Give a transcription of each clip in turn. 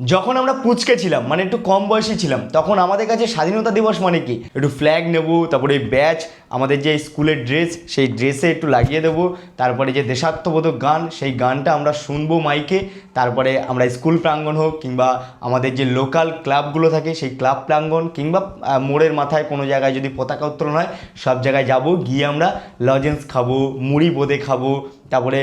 যখন আমরা পুচকে ছিলাম মানে একটু কম বয়সী ছিলাম তখন আমাদের কাছে স্বাধীনতা দিবস মানে কি একটু ফ্ল্যাগ নেব, তারপরে ব্যাচ, আমাদের যে স্কুলের ড্রেস সেই ড্রেসে একটু লাগিয়ে দেবো, তারপরে যে দেশাত্মবোধক গান সেই গানটা আমরা শুনবো মাইকে, তারপরে আমরা স্কুল প্রাঙ্গণ হোক কিংবা আমাদের যে লোকাল ক্লাবগুলো থাকে সেই ক্লাব প্রাঙ্গণ কিংবা মোড়ের মাথায় কোনো জায়গায় যদি পতাকা উত্তোলন হয় সব জায়গায় যাব, গিয়ে আমরা লজেন্স খাবো, মুড়ি বোঁদে খাবো, তারপরে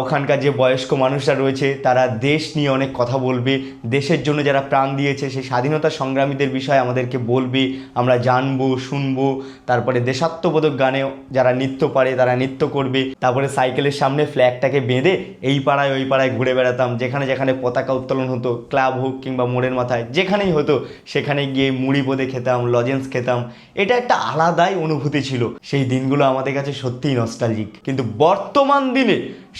ওখানকার যে বয়স্ক মানুষরা রয়েছে তারা দেশ নিয়ে অনেক কথা বলবে, দেশের জন্য যারা প্রাণ দিয়েছে সেই স্বাধীনতা সংগ্রামীদের বিষয়ে আমাদেরকে বলবে, আমরা জানবো শুনবো। তারপরে দেশাত্মবোধক গানে যারা নৃত্য পারে তারা নৃত্য করবে, তারপরে সাইকেলের সামনে ফ্ল্যাগটাকে বেঁধে এই পাড়ায় ওই পাড়ায় ঘুরে বেড়াতাম, যেখানে যেখানে পতাকা উত্তোলন হতো, ক্লাব হোক কিংবা মোড়ের মাথায় যেখানেই হতো সেখানে গিয়ে মুড়ি বোঁদে খেতাম, লজেন্স খেতাম। এটা একটা আলাদাই অনুভূতি ছিল, সেই দিনগুলো আমাদের কাছে সত্যিই নস্টালজিক। কিন্তু বর্তমান দিনে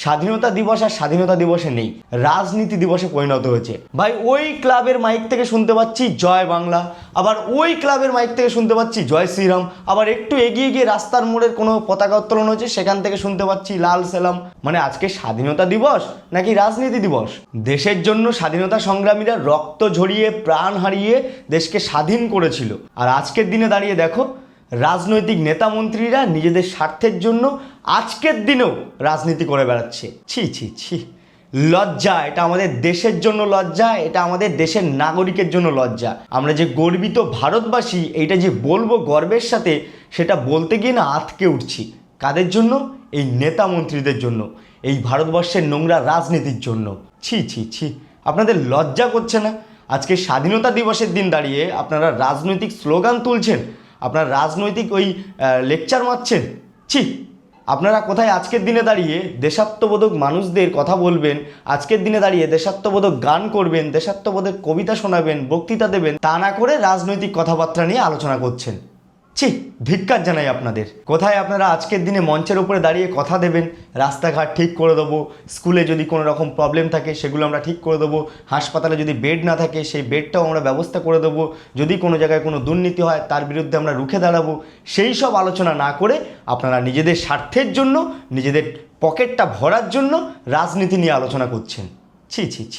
স্বাধীনতা দিবস আর স্বাধীনতা দিবসে নেই, রাজনীতি দিবসে পরিণত হয়েছে। ভাই ওই ক্লাবের মাইক থেকে শুনতে পাচ্ছি জয় বাংলা, আবার ওই ক্লাবের মাইক থেকে শুনতে পাচ্ছি জয় শ্রীরাম, আবার একটু এগিয়ে গিয়ে রাস্তার মোড়ের কোনো পতাকা উত্তোলন হয়েছে সেখান থেকে শুনতে পাচ্ছি লাল সেলাম। মানে আজকে স্বাধীনতা দিবস নাকি রাজনীতি দিবস? দেশের জন্য স্বাধীনতা সংগ্রামীরা রক্ত ঝরিয়ে প্রাণ হারিয়ে দেশকে স্বাধীন করেছিল, আর আজকের দিনে দাঁড়িয়ে দেখো রাজনৈতিক নেতা মন্ত্রীরা নিজেদের স্বার্থের জন্য আজকের দিনেও রাজনীতি করে বেড়াচ্ছে। ছি ছি ছি, লজ্জা! এটা আমাদের দেশের জন্য লজ্জা, এটা আমাদের দেশের নাগরিকের জন্য লজ্জা। আমরা যে গর্বিত ভারতবাসী এইটা যে বলবো গর্বের সাথে, সেটা বলতে গিয়ে না আঁতকে উঠছি। কাদের জন্য? এই নেতা মন্ত্রীদের জন্য, এই ভারতবর্ষের নোংরা রাজনীতির জন্য। ছি ছি ছি, আপনাদের লজ্জা করছে না? আজকে স্বাধীনতা দিবসের দিন দাঁড়িয়ে আপনারা রাজনৈতিক স্লোগান তুলছেন, আপনারা রাজনৈতিক ওই লেকচার মারছেন। ছি! আপনারা কোথায় আজকের দিনে দাঁড়িয়ে দেশাত্মবোধক মানুষদের কথা বলবেন, আজকের দিনে দাঁড়িয়ে দেশাত্মবোধক গান করবেন, দেশাত্মবোধক কবিতা শোনাবেন, বক্তৃতা দেবেন, তা না করে রাজনৈতিক কথাবার্তা নিয়ে আলোচনা করছেন। ছি, ধিক্কার জানাই আপনাদের। কোথায় আপনারা আজকের দিনে মঞ্চের উপরে দাঁড়িয়ে কথা দেবেন, রাস্তাঘাট ঠিক করে দেবো, স্কুলে যদি কোনো রকম প্রবলেম থাকে সেগুলো আমরা ঠিক করে দেবো, হাসপাতালে যদি বেড না থাকে সেই বেডটাও আমরা ব্যবস্থা করে দেবো, যদি কোনো জায়গায় কোনো দুর্নীতি হয় তার বিরুদ্ধে আমরা রুখে দাঁড়াবো, সেই সব আলোচনা না করে আপনারা নিজেদের স্বার্থের জন্য, নিজেদের পকেটটা ভরার জন্য রাজনীতি নিয়ে আলোচনা করছেন। ছি ছি ছি।